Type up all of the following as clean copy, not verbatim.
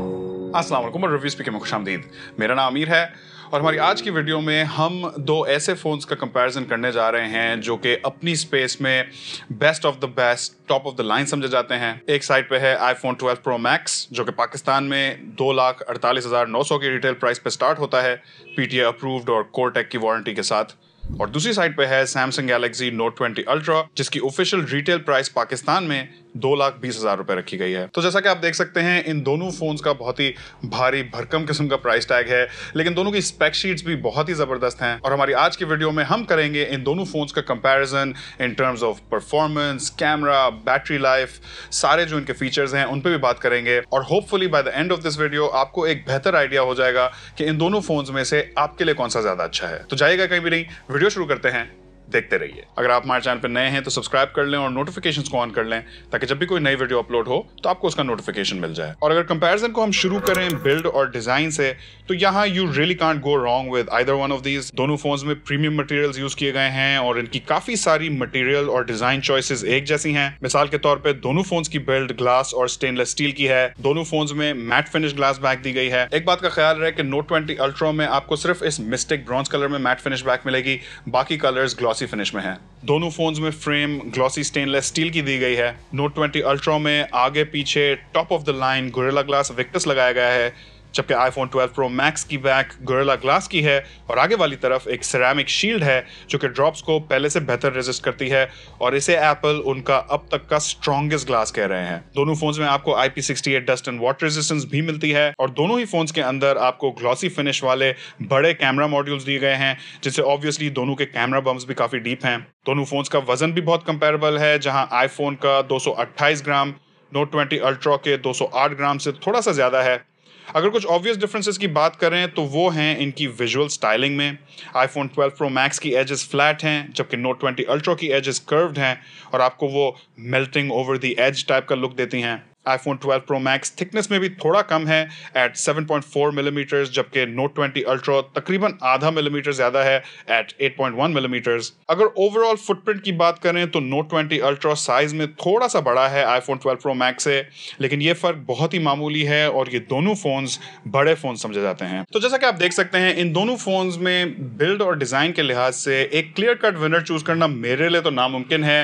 अस्सलाम वालेकुम और रिव्यू स्पीकर में खुशामदीद। मेरा नाम अमीर है और हमारी आज की वीडियो में हम दो ऐसे फ़ोन्स का कंपैरिजन करने जा रहे हैं जो कि अपनी स्पेस में best of the best, top of the line समझे जाते हैं। एक साइड पे है आईफोन 12 प्रो मैक्स जो कि पाकिस्तान में 2,48,900 की रिटेल प्राइस पे स्टार्ट होता है, पीटीए अप्रूव्ड और कोरटेक की वारंटी के साथ। और दूसरी साइड पे है सैमसंग गैलेक्सी नोट 20 अल्ट्रा जिसकी ऑफिशियल रिटेल प्राइस पाकिस्तान में 2,20,000 रुपए रखी गई है। तो जैसा कि आप देख सकते हैं इन दोनों फोन्स का बहुत ही भारी भरकम किस्म का प्राइस टैग है, लेकिन दोनों की स्पेक शीट्स भी बहुत ही जबरदस्त हैं। और हमारी आज की वीडियो में हम करेंगे इन दोनों फोन्स का comparison in terms of performance, camera, battery life, सारे जो इनके फीचर्स हैं उन पे भी बात करेंगे। और hopefully by the end of this video आपको एक बेहतर आइडिया हो जाएगा कि इन दोनों फोन्स में से आपके लिए कौन सा ज्यादा अच्छा है। तो जाइएगा कहीं भी नहीं, वीडियो शुरू करते हैं, देखते रहिए। अगर आप हमारे चैनल पर नए हैं तो सब्सक्राइब कर लें और नोटिफिकेशंस को ऑन कर लें ताकि जब भी कोई नई वीडियो अपलोड हो तो आपको उसका नोटिफिकेशन मिल जाए। और अगर कंपैरिजन को हम शुरू करें बिल्ड और डिजाइन से तो यहाँ you really can't go wrong with either one of these. दोनों फोन्स में प्रीमियम मटेरियल्स यूज किए गए हैं और इनकी काफी सारी मटेरियल और डिजाइन चॉइसेस एक जैसी हैं। मिसाल के तौर पे दोनों फोन्स की बिल्ड ग्लास और स्टेनलेस स्टील की है। दोनों फोन्स में matte finish glass back the गई है। एक बात का ख्याल रहे कि नोट 20 अल्ट्रा में आपको सिर्फ इस मिस्टिक ब्रॉन्ज कलर में मैट फिनिश बैक मिलेगी, बाकी कलर्स ग्लॉसी फिनिश में है। दोनों फोन्स में फ्रेम ग्लॉसी स्टेनलेस स्टील की दी गई है। नोट 20 अल्ट्रा में आगे पीछे top of the line gorilla glass Victus लगाया गया है, जबकि आईफोन 12 प्रो मैक्स की बैक गोरिल्ला ग्लास की है और आगे वाली तरफ एक सिरेमिक शील्ड है जो कि ड्रॉप्स को पहले से बेहतर रेजिस्ट करती है और इसे एप्पल उनका अब तक का स्ट्रॉन्गेस्ट ग्लास कह रहे हैं। दोनों फोन्स में आपको IP68 dust and water resistance भी मिलती है और दोनों ही फोन्स के अंदर आपको ग्लॉसी फिनिश वाले बड़े कैमरा मॉड्यूल्स दिए गए हैं, जिससे ऑब्वियसली दोनों के कैमरा बम्स भी काफी डीप हैं। दोनों फोन्स का वजन भी बहुत कंपेरेबल है, जहां आईफोन का 228 ग्राम नोट 20 अल्ट्रा के 208 ग्राम से थोड़ा सा ज्यादा है। अगर कुछ ऑब्वियस डिफरेंसेस की बात करें तो वो हैं इनकी विजुअल स्टाइलिंग में। आईफोन 12 प्रो मैक्स की एजेस फ्लैट हैं जबकि नोट 20 अल्ट्रा की एजेस कर्व्ड हैं और आपको वो melting over the edge type का लुक देती हैं। आईफोन 12 प्रो मैक्स थिकनेस में भी थोड़ा कम है एट 7.4 मिलीमीटर्स, जबकि नोट 20 अल्ट्रा तकरीबन आधा मिलीमीटर ज्यादा है एट 8.1 मिलीमीटर्स। अगर ओवरऑल फुटप्रिंट की बात करें तो नोट 20 अल्ट्रा साइज में थोड़ा सा बड़ा है आईफोन 12 प्रो मैक्स से, लेकिन ये फर्क बहुत ही मामूली है और ये दोनों फोन्स बड़े फोन समझे जाते हैं। तो जैसा कि आप देख सकते हैं इन दोनों फोन्स में बिल्ड और डिजाइन के लिहाज से एक क्लियर कट विनर चूज करना मेरे लिए तो नामुमकिन है।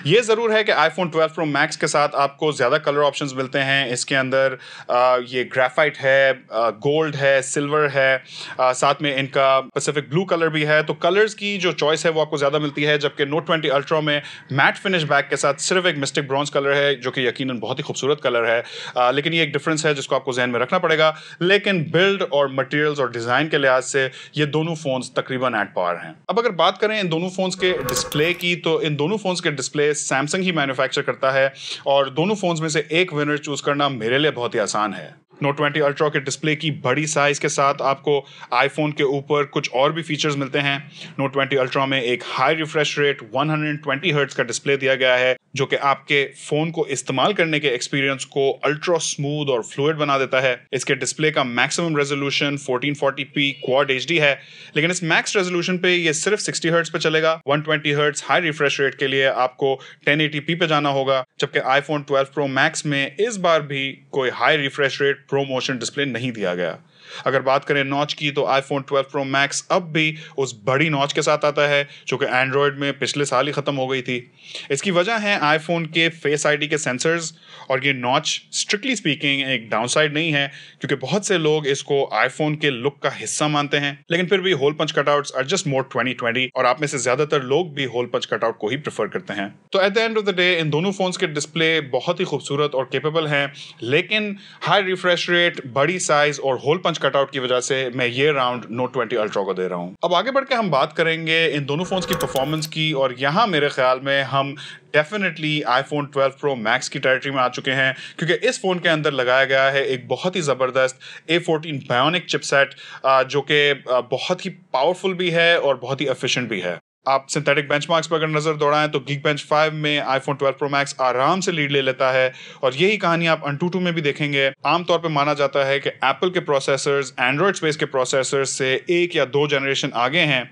ये जरूर है कि आईफोन 12 प्रो मैक्स के साथ आपको ज्यादा कलर ऑप्शंस मिलते हैं। इसके अंदर ये ग्रेफाइट है, गोल्ड है, सिल्वर है, साथ में इनका पैसिफिक ब्लू कलर भी है। तो कलर्स की जो चॉइस है वो आपको ज्यादा मिलती है, जबकि नोट 20 अल्ट्रा में मैट फिनिश बैक के साथ सिर्फ एक मिस्टिक ब्रॉन्ज कलर है जो कि यकीनन बहुत ही खूबसूरत कलर है, लेकिन ये एक डिफरेंस है जिसको आपको जहन में रखना पड़ेगा। लेकिन बिल्ड और मटेरियल्स और डिजाइन के लिहाज से ये दोनों फोन्स तकरीबन एट पार हैं। अब अगर बात करें इन दोनों फोन्स के डिस्प्ले की तो इन दोनों फोन्स के डिस्प्ले सैमसंग ही मैन्युफैक्चर करता है और दोनों फोन्स में से एक विनर चूज करना मेरे लिए बहुत ही आसान है। नोट 20 अल्ट्रा के डिस्प्ले की बड़ी साइज के साथ आपको आईफोन के ऊपर कुछ और भी फीचर्स मिलते हैं। नोट 20 अल्ट्रा में एक हाई रिफ्रेश रेट 120 हर्ट्ज का डिस्प्ले दिया गया है जो कि आपके फोन को इस्तेमाल करने के एक्सपीरियंस को अल्ट्रा स्मूथ और फ्लूइड बना देता है। इसके डिस्प्ले का maximum resolution 1440p quad HD है, लेकिन इस मैक्स रेजोल्यूशन पे ये सिर्फ 60 हर्ट्ज पे चलेगा। 120 हर्ट्ज हाई रिफ्रेश रेट के लिए आपको 1080p पे जाना होगा, जबकि आईफोन 12 प्रो मैक्स में इस बार भी कोई high refresh rate pro motion display नहीं दिया गया। अगर बात करें नॉच की तो आईफोन 12 प्रो मैक्स अब भी उस बड़ी नॉच के साथ आता है जो कि एंड्रॉयड में पिछले साल ही खत्म हो गई थी। इसकी वजह है आईफोन के फेस आईडी के सेंसर्स और ये नॉच स्ट्रिक्टली स्पीकिंग एक डाउनसाइड नहीं है क्योंकि बहुत से लोग इसको आईफोन के लुक का हिस्सा मानते हैं, लेकिन फिर भी hole punch cutouts are just more 2020 और आप में से ज्यादातर लोग भी होल पंच कटआउट को ही प्रेफर करते हैं। तो at the end of the day in दोनों फोन्स के डिस्प्ले बहुत ही खूबसूरत और केपेबल हैं, लेकिन हाई रिफ्रेश रेट, बड़ी साइज और होल पंच कटआउट की वजह से मैं ये राउंड नोट 20 अल्ट्रा को दे रहा हूं। अब आगे बढ़ के हम बात करेंगे इन दोनों फोन्स की परफॉर्मेंस की और यहां मेरे ख्याल में हम डेफिनेटली आईफोन 12 प्रो मैक्स की टेरिटरी में आ चुके हैं क्योंकि इस फोन के अंदर लगाया गया है एक बहुत ही जबरदस्त A14 बायोनिक चिपसेट जो कि बहुत ही पावरफुल भी है और बहुत ही एफिशिएंट भी है। आप सिंथेटिक बेंचमार्क्स पर अगर नजर दौड़ाएं तो Geekbench 5 में आईफोन 12 प्रो मैक्स आराम से लीड ले लेता है और यही कहानी आप Antutu में भी देखेंगे। आमतौर पे माना जाता है कि एप्पल के प्रोसेसर्स एंड्रॉयड स्पेस के प्रोसेसर्स से 1 या 2 जनरेशन आगे हैं,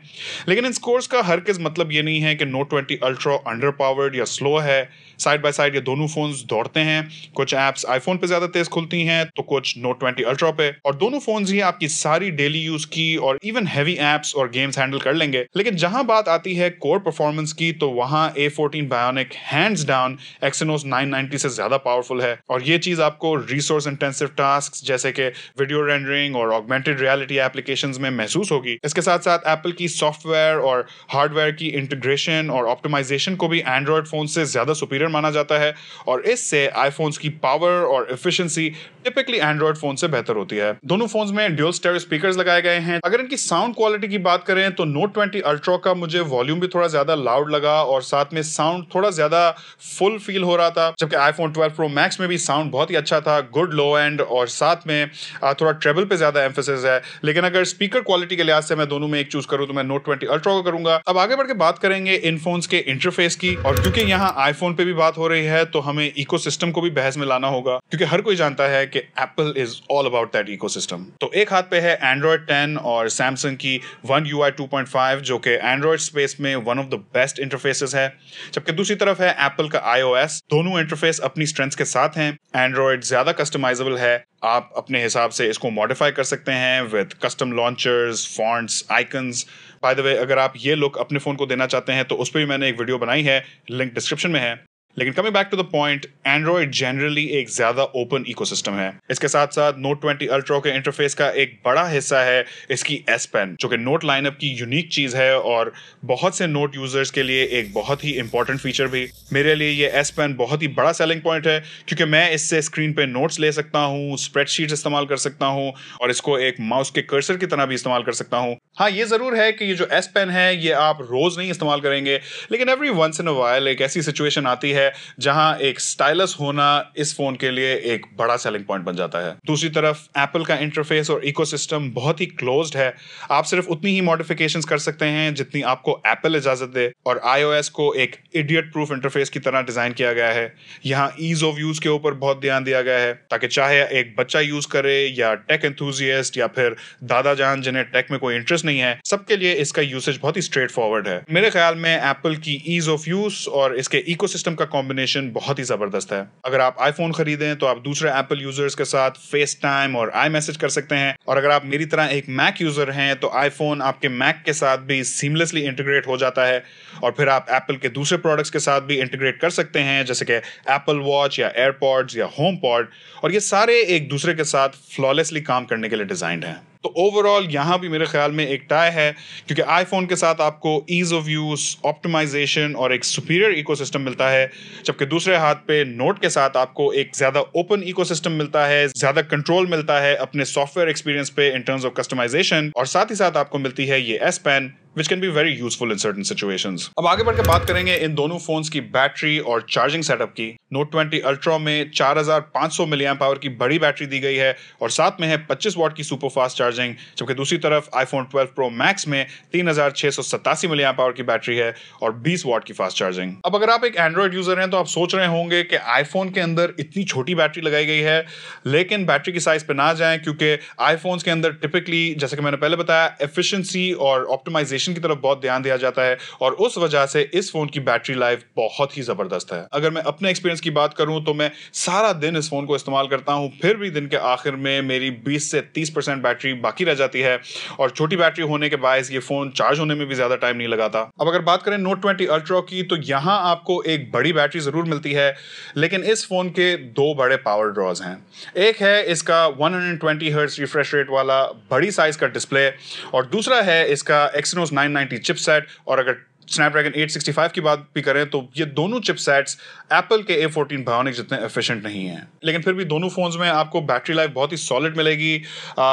लेकिन इन स्कोर्स का हरगिज़ मतलब ये नहीं है कि नोट 20 अल्ट्रा अंडर पावर्ड या स्लो है। साइड बाय साइड ये दोनों फोन्स दौड़ते हैं। कुछ ऐप्स आईफोन पे ज्यादा तेज खुलती हैं तो कुछ Note 20 अल्ट्रा पे, और दोनों फोन्स ही आपकी सारी डेली यूज की और इवन हैवी एप्स और गेम्स हैंडल कर लेंगे। लेकिन जहां बात आती है कोर परफॉर्मेंस की तो वहां A14 Bionic hands down Exynos 990 से ज्यादा पावरफुल है, और ये चीज आपको रिसोर्स इंटेंसिव टास्क जैसे कि वीडियो रेंडरिंग और ऑगमेंटेड रियलिटी एप्लीकेशंस में महसूस होगी। इसके साथ साथ एप्पल की सॉफ्टवेयर और हार्डवेयर की इंटीग्रेशन और ऑप्टिमाइजेशन को भी एंड्रॉयड फोन से ज्यादा सुपीरियर माना जाता है, और इससे आईफोन्स की पावर और एफिशिएंसी टिपिकली एंड्रॉयड फोन से बेहतर होती है। दोनों फोन्स में ड्यूल स्टेरियो स्पीकर्स लगाए गए हैं। अगर इनकी साउंड क्वालिटी की बात करें तो Note 20 अल्ट्रा का मुझे वॉल्यूम भी थोड़ा ज्यादा लाउड लगा और साथ में साउंड थोड़ा ज्यादा फुल फील हो रहा था, जबकि iPhone 12 Pro Max में भी साउंड बहुत ही अच्छा था, गुड लो एंड, और साथ में थोड़ा ट्रेबल पे ज्यादा एम्फेसिस है। लेकिन अगर स्पीकर क्वालिटी के लिहाज से मैं दोनों में एक चूज करूं तो मैं Note 20 अल्ट्रा को करूंगा। अब आगे बढ़ के बात करेंगे इन फोन्स के इंटरफेस की, और क्योंकि यहाँ आईफोन पे भी बात हो रही है तो हमें इकोसिस्टम को भी बहस में लाना होगा, क्योंकि हर कोई जानता है कि Apple is all about that ecosystem. तो एक हाथ पे है Android 10 और Samsung की One UI 2.5 जो कि एंड्रॉयड स्पेस में one of the best interfaces है, जबकि दूसरी तरफ है एप्पल का iOS। दोनों इंटरफेस अपनी स्ट्रेंथ्स के साथ हैं। एंड्रॉयड ज्यादा कस्टमाइजेबल है, आप अपने हिसाब से इसको मॉडिफाई कर सकते हैं with custom launchers, fonts, icons. By the way, अगर आप ये लुक अपने फोन को देना चाहते हैं तो उस पर भी मैंने एक वीडियो बनाई है, लिंक डिस्क्रिप्शन में है। लेकिन coming back to the point, Android generally एक ज्यादा ओपन इकोसिस्टम है। इसके साथ साथ Note 20 अल्ट्रा के इंटरफेस का एक बड़ा हिस्सा है इसकी S Pen, जो कि नोट लाइनअप की यूनिक चीज है और बहुत से नोट यूजर्स के लिए एक बहुत ही इंपॉर्टेंट फीचर भी। मेरे लिए ये S Pen बहुत ही बड़ा सेलिंग पॉइंट है, क्योंकि मैं इससे स्क्रीन पे नोट्स ले सकता हूँ, स्प्रेडशीट्स इस्तेमाल कर सकता हूँ, और इसको एक माउस के कर्सर की तरह भी इस्तेमाल कर सकता हूँ। हाँ, ये जरूर है कि ये जो S Pen है ये आप रोज नहीं इस्तेमाल करेंगे, लेकिन every once in a while एक ऐसी सिचुएशन आती है जहां एक स्टाइलस होना इस फोन के लिए एक बड़ा सेलिंग पॉइंट बन जाता है। दूसरी तरफ एप्पल का इंटरफेस और इकोसिस्टम बहुत ही क्लोज्ड है। आप सिर्फ उतनी ही मॉडिफिकेशंस कर सकते हैं जितनी आपको एप्पल इजाजत दे, और iOS को एक इडियट प्रूफ इंटरफेस की तरह डिजाइन किया गया है। यहाँ ईज ऑफ यूज के ऊपर बहुत ध्यान दिया गया है, ताकि चाहे एक बच्चा यूज करे या टेक एंथुजियास्ट या फिर दादा जान जिन्हें टेक में कोई इंटरेस्ट नहीं है, सबके लिए इसका यूसेज बहुत ही स्ट्रेट फॉरवर्ड है। मेरे ख्याल में एप्पल की ईज ऑफ यूज और इसके इकोसिस्टम का कॉम्बिनेशन बहुत ही जबरदस्त है। अगर आप आईफोन खरीदें तो आप दूसरे एप्पल यूजर्स के साथ फेस टाइम और आई मैसेज कर सकते हैं, और अगर आप मेरी तरह एक मैक यूजर हैं तो आईफोन आपके मैक के साथ भी सीमलेसली इंटीग्रेट हो जाता है, और फिर आप एप्पल के दूसरे प्रोडक्ट्स के साथ भी इंटीग्रेट कर सकते हैं, जैसे कि एप्पल वॉच या एयरपॉड्स या होम पॉड, और ये सारे एक दूसरे के साथ फ्लॉलेसली काम करने के लिए डिजाइंड हैं। तो ओवरऑल यहाँ भी मेरे ख्याल में एक टाई है, क्योंकि आईफोन के साथ आपको ईज ऑफ यूज, ऑप्टिमाइजेशन और एक सुपीरियर इकोसिस्टम मिलता है, जबकि दूसरे हाथ पे नोट के साथ आपको एक ज्यादा ओपन इकोसिस्टम मिलता है, ज्यादा कंट्रोल मिलता है अपने सॉफ्टवेयर एक्सपीरियंस पे इन टर्म्स ऑफ कस्टमाइजेशन, और साथ ही साथ आपको मिलती है ये S Pen which can be very useful in certain situations. अब आगे बढ़ के बात करेंगे इन दोनों फोन्स की बैटरी और चार्जिंग सेटअप की। Note 20 अल्ट्रा में 4500 मिली एम्प आवर की बड़ी बैटरी दी गई है, और साथ में है 25 वाट की सुपर फास्ट चार्जिंग, जबकि दूसरी तरफ iPhone 12 Pro Max में 3687 मिली एम्प आवर की बैटरी है और 20 वाट की फास्ट चार्जिंग। अब अगर आप एक एंड्रॉइड यूजर हैं तो आप सोच रहे होंगे कि आईफोन के अंदर इतनी छोटी बैटरी लगाई गई है, लेकिन बैटरी की साइज पे ना जाएं, क्योंकि आईफोन्स के अंदर टिपिकली, जैसे कि मैंने पहले बताया, एफिशिएंसी और ऑप्टिमाइजेशन की तरफ बहुत ध्यान दिया जाता है, और उस वजह से इस फोन की बैटरी लाइफ बहुत ही जबरदस्त है। अगर मैं अपने एक्सपीरियंस की बात करूं तो मैं सारा दिन इस फोन को इस्तेमाल करता हूं, फिर भी दिन के आखिर में मेरी 20 से 30% बैटरी बाकी रह जाती है, और छोटी बैटरी होने के बायस ये फोन चार्ज होने में भी ज्यादा टाइम नहीं लगाता। अब अगर बात करें Note 20 अल्ट्रा की, तो यहां आपको एक बड़ी बैटरी जरूर मिलती है, लेकिन इस फोन के दो बड़े पावर ड्रॉज हैं। एक है इसका 120 हर्ट्ज रिफ्रेश रेट वाला बड़ी साइज का डिस्प्ले, और दूसरा है इसका Exynos 990 चिपसेट। और अगर स्नैपड्रैगन 865 की बात भी करें तो ये दोनों चिपसेट्स एप्पल के A14 Bionic जितने एफिशिएंट नहीं हैं, लेकिन फिर भी दोनों फोन्स में आपको बैटरी लाइफ बहुत ही सॉलिड मिलेगी।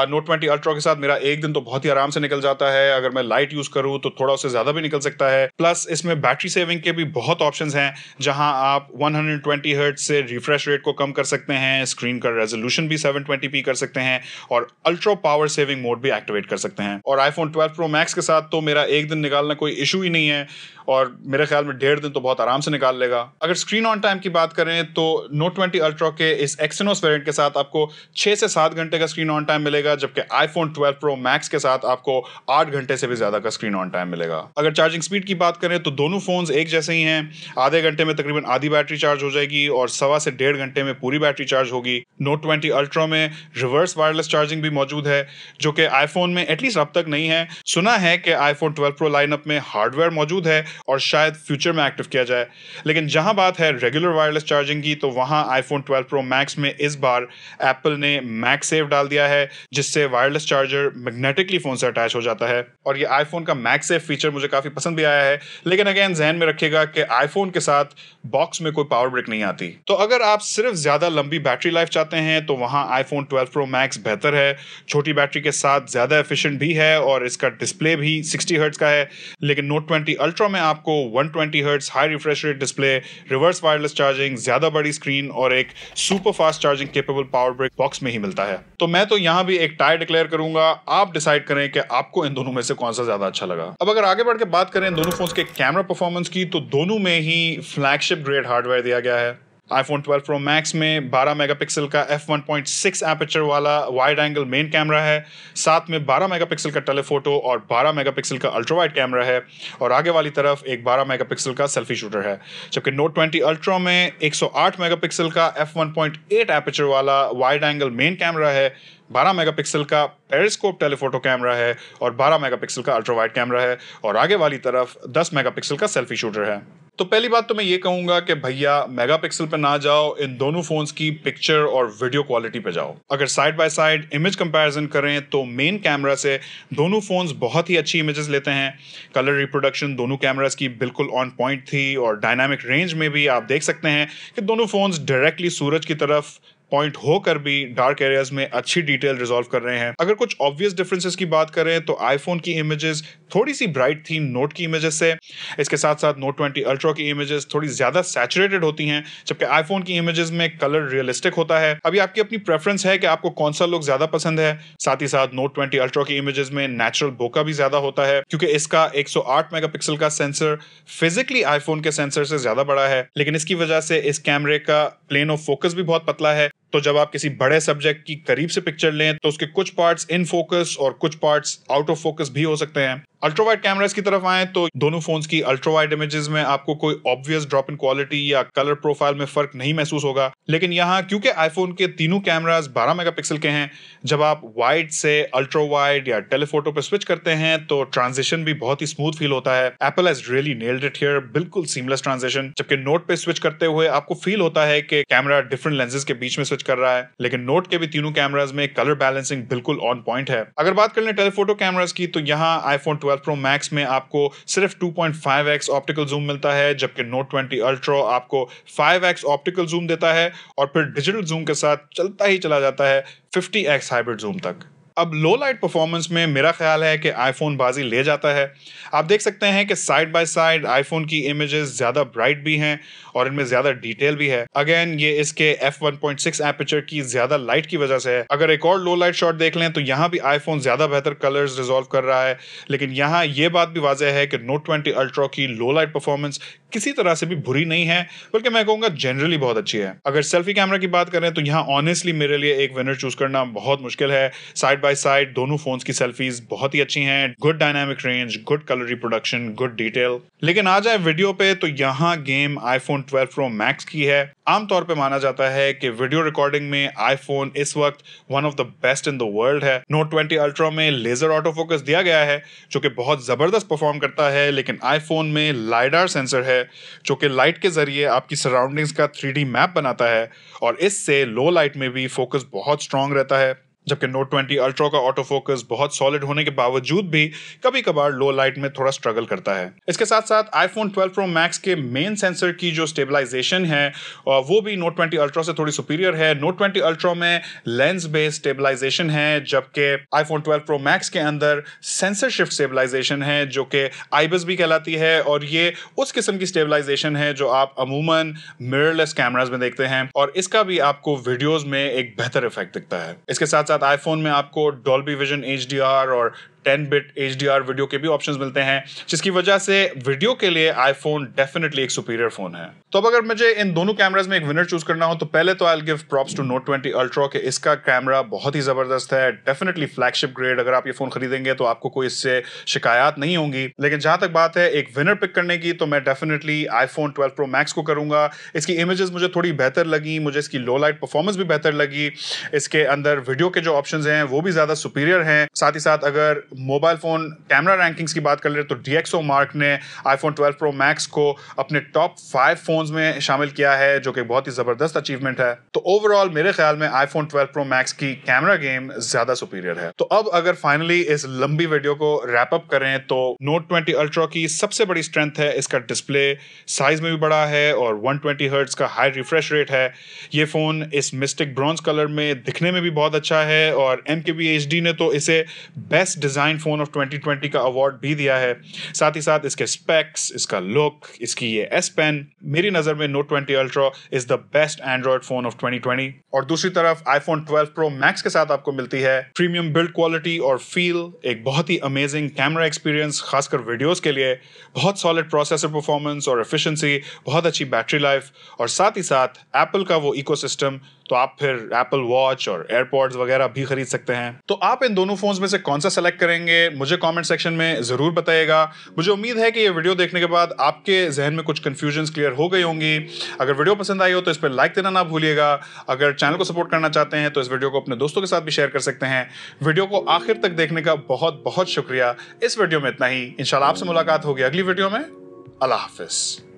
Note 20 अल्ट्रा के साथ मेरा एक दिन तो बहुत ही आराम से निकल जाता है, अगर मैं लाइट यूज करूं तो थोड़ा उससे ज्यादा भी निकल सकता है। प्लस इसमें बैटरी सेविंग के भी बहुत ऑप्शंस हैं, जहां आप 120 हर्ट्ज से रिफ्रेश रेट को कम कर सकते हैं, स्क्रीन का रेजोल्यूशन भी 720p कर सकते हैं, और अल्ट्रा पावर सेविंग मोड भी एक्टिवेट कर सकते हैं। और iPhone 12 Pro Max के साथ तो मेरा एक दिन निकालना कोई इशू ही नहीं है, हैं और मेरे ख्याल में 1.5 दिन तो बहुत आराम से निकाल लेगा। अगर स्क्रीन ऑन टाइम की बात करें तो Note 20 Ultra के इस Exynos वेरिएंट के साथ आपको 6 से 7 घंटे का स्क्रीन ऑन टाइम मिलेगा, जबकि iPhone 12 Pro Max के साथ आपको 8 घंटे से भी ज्यादा का स्क्रीन ऑन टाइम मिलेगा। अगर चार्जिंग स्पीड की बात करें तो दोनों फोन्स एक जैसे ही हैं। आधे घंटे में तकरीबन आधी बैटरी चार्ज हो जाएगी और 1.25 से 1.5 घंटे में पूरी बैटरी चार्ज होगी। Note 20 Ultra में रिवर्स वायरलेस चार्जिंग भी मौजूद है, जो कि iPhone में एटलीस्ट अब तक नहीं है। सुना है कि iPhone 12 Pro लाइनअप में हार्डवेयर मौजूद है और शायद फ्यूचर में एक्टिव किया जाए, लेकिन जहां बात है रेगुलर वायरलेस चार्जिंग की तो वहां iPhone 12 Pro Max में इस बार एप्पल ने MagSafe डाल दिया है, जिससे वायरलेस चार्जर मैग्नेटिकली फोन से अटैच हो जाता है। और ये iPhone का MagSafe फीचर मुझे काफी पसंद भी आया है, लेकिन अगेन ध्यान में रखिएगा कि iPhone के साथ बॉक्स में कोई पावर ब्रिक नहीं आती। तो अगर आप सिर्फ ज्यादा लंबी बैटरी लाइफ चाहते हैं तो वहां iPhone 12 Pro Max बेहतर है। छोटी बैटरी के साथ ज्यादा एफिशिएंट भी है और इसका डिस्प्ले भी 60 हर्ट्ज का है, लेकिन Note 20 Ultra में आपको 120 hertz high refresh rate display, reverse wireless charging, ज्यादा बड़ी स्क्रीन और एक super fast charging capable power brick box में ही मिलता है। तो मैं तो यहां भी एक टाई डिक्लेयर करूंगा, आप डिसाइड करें कि आपको इन दोनों में से कौन सा ज्यादा अच्छा लगा। अब अगर आगे बढ़ के बात करें दोनों फोन्स के कैमरा परफॉर्मेंस की, तो दोनों में ही फ्लैगशिप ग्रेड हार्डवेयर दिया गया है। iPhone 12 Pro Max में 12 मेगापिक्सल का f1.6 एपर्चर वाला वाइड एंगल मेन कैमरा है, साथ में 12 मेगापिक्सल का टेलीफोटो और 12 मेगापिक्सल का अल्ट्रा वाइड कैमरा है और आगे वाली तरफ एक 12 मेगापिक्सल का सेल्फी शूटर है। जबकि Note 20 Ultra में 108 मेगापिक्सल का f1.8 एपर्चर वाला वाइड एंगल मेन कैमरा है, 12 मेगापिक्सल का पेरिस्कोप टेलीफोटो कैमरा है और 12 मेगापिक्सल का अल्ट्रा वाइड कैमरा है और आगे वाली तरफ 10 मेगापिक्सल का सेल्फी शूटर है। तो पहली बात तो मैं ये कहूंगा कि भैया मेगापिक्सल पे ना जाओ, इन दोनों फोन्स की पिक्चर और वीडियो क्वालिटी पे जाओ। अगर side by side image comparison करें तो मेन कैमरा से दोनों फोन्स बहुत ही अच्छी इमेजेस लेते हैं। कलर रिप्रोडक्शन दोनों कैमरास की बिल्कुल ऑन पॉइंट थी और डायनामिक रेंज में भी आप देख सकते हैं कि दोनों फोन्स डायरेक्टली सूरज की तरफ पॉइंट होकर भी डार्क एरियाज में अच्छी डिटेल रिजॉल्व कर रहे हैं। अगर कुछ ऑब्वियस डिफरेंसेस की बात करें तो आईफोन की इमेजेस थोड़ी सी ब्राइट थी नोट की इमेजेस से। इसके साथ साथ Note 20 Ultra की इमेजेस थोड़ी ज्यादा सैचुरेटेड होती हैं, जबकि आईफोन की इमेजेस में कलर रियलिस्टिक होता है। अभी आपकी अपनी प्रेफरेंस है कि आपको कौन सा लुक ज्यादा पसंद है। साथ ही साथ Note 20 Ultra की इमेजेस में नेचुरल बोका भी ज्यादा होता है, क्योंकि इसका 108 मेगापिक्सल का सेंसर फिजिकली आईफोन के सेंसर से ज्यादा बड़ा है, लेकिन इसकी वजह से इस कैमरे का प्लेन ऑफ फोकस भी बहुत पतला है। तो जब आप किसी बड़े सब्जेक्ट की करीब से पिक्चर लें तो उसके कुछ पार्ट्स इन फोकस और कुछ पार्ट्स आउट ऑफ फोकस भी हो सकते हैं। अल्ट्रा वाइड कैमरास की तरफ आए तो दोनों फोन्स की अल्ट्रा वाइड इमेजेस में आपको कोई ऑब्वियस ड्रॉप इन क्वालिटी या कलर प्रोफाइल में फर्क नहीं महसूस होगा, लेकिन यहाँ क्योंकि आईफोन के तीनों कैमरास 12 मेगापिक्सल के हैं, जब आप वाइड से अल्ट्रा वाइड या टेलीफोटो पे स्विच करते हैं तो ट्रांजिशन भी बहुत ही स्मूथ फील होता है। Apple has really nailed it here, बिल्कुल सीमलेस ट्रांजिशन। जबकि नोट पे स्विच करते हुए आपको फील होता है कि कैमरा डिफरेंट लेंसेज के बीच में स्विच कर रहा है, लेकिन नोट के भी तीनों कैमरास में कलर बैलेंसिंग बिल्कुल ऑन पॉइंट है। अगर बात कर लें टेलीफोटो कैमरास की तो यहाँ आईफोन 12 Pro Max में आपको सिर्फ 2.5x ऑप्टिकल जूम मिलता है, जबकि Note 20 Ultra आपको 5x ऑप्टिकल जूम देता है और फिर डिजिटल जूम के साथ चलता ही चला जाता है 50x हाइब्रिड जूम तक। अब लो लाइट परफॉर्मेंस में मेरा ख्याल है कि आईफोन बाजी ले जाता है। आप देख सकते हैं कि साइड बाय साइड आईफोन की इमेजेस ज्यादा ब्राइट भी हैं और इनमें ज्यादा डिटेल भी है। अगेन ये इसके f1.6 एपर्चर की ज्यादा लाइट की वजह से है। अगर एक और लो लाइट शॉट देख लें तो यहाँ भी आईफोन ज्यादा बेहतर कलर्स रिजॉल्व कर रहा है, लेकिन यहाँ ये बात भी वाजह है कि Note 20 Ultra की लो लाइट परफॉर्मेंस किसी तरह से भी बुरी नहीं है, बल्कि मैं कहूंगा जनरली बहुत अच्छी है। अगर सेल्फी कैमरा की बात करें तो यहाँ ऑनेस्टली मेरे लिए एक विनर चूज करना बहुत मुश्किल है। साइड बाय साइड दोनों फोन्स की सेल्फीज बहुत ही अच्छी हैं, good dynamic range, good colour reproduction, good detail. लेकिन आ जाए वीडियो पे तो यहाँ गेम आईफोन 12 Pro Max की है। आमतौर पे माना जाता है कि वीडियो रिकॉर्डिंग में आईफोन इस वक्त one of the best in the world है। Note 20 Ultra में लेजर ऑटो फोकस दिया गया है जो कि बहुत जबरदस्त परफॉर्म करता है, लेकिन आईफोन में लाइडार सेंसर है जो कि लाइट के जरिए आपकी सराउंडिंग्स का 3D मैप बनाता है और इससे लो लाइट में भी फोकस बहुत स्ट्रांग रहता है। जबकि Note 20 Ultra का ऑटो फोकस बहुत सॉलिड होने के बावजूद भी कभी कभार लो लाइट में थोड़ा स्ट्रगल करता है। इसके साथ साथ iPhone 12 Pro Max के मेन सेंसर की जो स्टेबलाइजेशन है वो भी Note 20 Ultra से थोड़ी सुपीरियर है। Note 20 Ultra में लेंस बेस्ड स्टेबलाइजेशन है, जबकि iPhone 12 Pro Max के अंदर सेंसर शिफ्ट स्टेबलाइजेशन है जो कि IBIS भी कहलाती है, और ये उस किस्म की स्टेबलाइजेशन है जो आप अमूमन मिररलेस कैमरास में देखते हैं और इसका भी आपको वीडियोस में एक बेहतर इफेक्ट दिखता है। इसके साथ साथ आईफोन में आपको डॉल्बी विजन HDR और 10-bit HDR वीडियो के भी ऑप्शंस मिलते हैं, जिसकी वजह से वीडियो के लिए आईफोन डेफिनेटली एक सुपीरियर फोन है। तो अब अगर मुझे इन दोनों कैमरास में एक विनर चूज करना हो तो पहले तो I will give props to Note 20 Ultra कि इसका कैमरा बहुत ही जबरदस्त है, डेफिनेटली फ्लैगशिप ग्रेड। अगर आप ये फोन खरीदेंगे तो आपको कोई इससे शिकायत नहीं होंगी। लेकिन जहां तक बात है एक विनर पिक करने की, तो मैं डेफिनेटली iPhone 12 Pro Max को करूंगा। इसकी इमेजेस मुझे थोड़ी बेहतर लगी, मुझे इसकी लो लाइट परफॉर्मेंस भी बेहतर लगी, इसके अंदर वीडियो के जो ऑप्शंस हैं वो भी ज्यादा सुपीरियर हैं। साथ ही साथ अगर मोबाइल फोन कैमरा रैंकिंग्स की बात कर ले तो DxOMark ने iPhone 12 Pro Max को अपने टॉप 5 फोन्स में शामिल किया है, जो कि बहुत ही जबरदस्त अचीवमेंट है। तो ओवरऑल मेरे ख्याल में iPhone 12 Pro Max की कैमरा गेम ज्यादा सुपीरियर है। तो अब अगर फाइनली इस लंबी वीडियो को रैप अप करें तो Note 20 Ultra की सबसे बड़ी स्ट्रेंथ है इसका डिस्प्ले, साइज में भी बड़ा है और 120 हर्ट्ज का हाई रिफ्रेश रेट है। ये फोन इस मिस्टिक ब्रॉन्ज कलर में दिखने में भी बहुत अच्छा है और MKBHD ने तो इसे बेस्ट डिजाइन फोन ऑफ 2020 का अवार्ड भी दिया है। साथ ही साथ इसके स्पेक्स, इसका लुक, इसकी ये S Pen, मेरी नजर में Note 20 Ultra is the best Android phone of 2020। और दूसरी तरफ iPhone 12 Pro Max के साथ आपको मिलती है प्रीमियम बिल्ड क्वालिटी और फील, एक बहुत ही अमेजिंग कैमरा एक्सपीरियंस खासकर वीडियोस के लिए, बहुत सॉलिड प्रोसेसर परफॉर्मेंस और एफिशिएंसी, बहुत अच्छी बैटरी लाइफ और साथ ही साथ एप्पल का वो इकोसिस्टम। तो आप फिर एप्पल वॉच और एयरपॉड्स वगैरह भी खरीद सकते हैं। तो आप इन दोनों फोन्स में से कौन सा सेलेक्ट करेंगे मुझे कमेंट सेक्शन में जरूर बताइएगा। मुझे उम्मीद है कि ये वीडियो देखने के बाद आपके जहन में कुछ कंफ्यूजन्स क्लियर हो गई होंगी। अगर वीडियो पसंद आई हो तो इस पर लाइक देना ना भूलिएगा। अगर चैनल को सपोर्ट करना चाहते हैं तो इस वीडियो को अपने दोस्तों के साथ भी शेयर कर सकते हैं। वीडियो को आखिर तक देखने का बहुत बहुत शुक्रिया। इस वीडियो में इतना ही। इंशाल्लाह आपसे मुलाकात होगी अगली वीडियो में। अल्लाह हाफिज।